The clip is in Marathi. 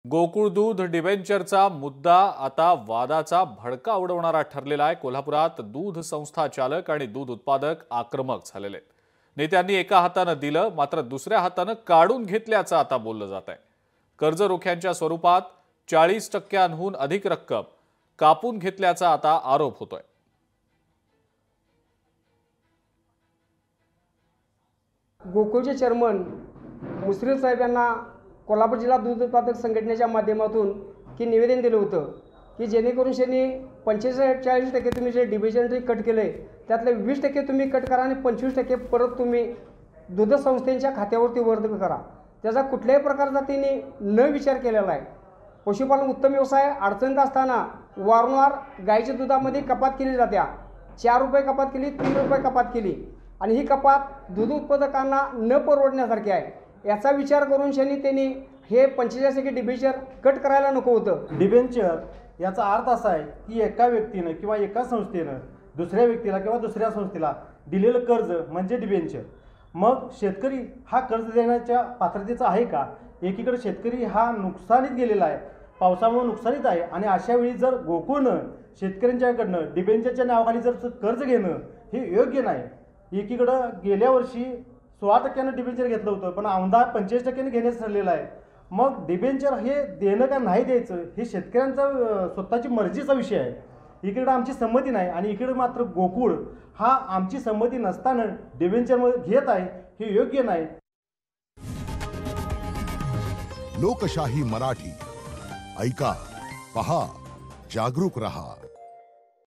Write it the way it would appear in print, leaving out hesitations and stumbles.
गोकुळ दूध डिबेंचरचा मुद्दा आता वादाचा भडका उडवणारा ठरलेला आहे। कोल्हापुरात दूध संस्था चालक आणि दूध उत्पादक आक्रमक झालेले आहेत। नेत्यांनी एका हाताने दिलं मात्र दुसऱ्या हाताने काढून घेतल्याचं आता बोललं जात आहे। कर्ज रोख्यांच्या स्वरूपात 40% अधिक रक्कम कापून घेतल्याचा आता आरोप होतोय। गोकुळचे चेअरमन मुश्रीफ साहेब यांना कोल्हापूर जिल्हा दूध उत्पादक संघटनेच्या माध्यमातून की निवेदन दिलं होतं की जेणेकरून त्यांनी 45% तुम्ही जे डिबेंचर कट केले त्यातले 20% तुम्ही कट करा आणि 25% परत तुम्ही दूध संस्थेच्या खात्यावरती वर्ग करा। त्याचा कुठल्याही प्रकारचा त्यांनी न विचार केलेला आहे। पशुपालन उत्तम व्यवसाय अडचणीत असताना वारंवार गायीच्या दुधामध्ये कपात केली जाते। 4 रुपये कपात केली, 3 रुपये कपात केली आणि ही कपात दूध उत्पादकांना न परवडण्यासारखी आहे। याचा विचार करून त्यांनी हे 45% डिबेंचर कट करायला नको होतं। डिबेंचर याचा अर्थ असा आहे की एका व्यक्तीने किंवा एका संस्थेने दुसऱ्या व्यक्तीला किंवा दुसऱ्या संस्थेला दिलेलं कर्ज म्हणजे डिबेंचर। मग शेतकरी हा कर्ज देण्याच्या पात्रतेचा आहे का? एकीकडे शेतकरी हा नुकसानीत गेलेला आहे, पावसामुळे नुकसानीत आहे आणि अशा वेळी जर गोकुळनं शेतकऱ्यांच्याकडनं डिबेंचरच्या नावाखाली जर कर्ज घेणं हे योग्य नाही। एकीकडे गेल्या वर्षी 16% डिबेंचर घेतलं होतं पण आमदार 45% घेण्यास ठरलेलं आहे। मग डिबेंचर हे देणं का नाही द्यायचं हे शेतकऱ्यांचा स्वतःची मर्जीचा विषय आहे। इकडे आमची संमती नाही आणि इकडे मात्र गोकुळ हा आमची संमती नसताना डिबेंचर घेत आहे हे योग्य नाही। लोकशाही मराठी ऐका, पहा, जागरूक रहा।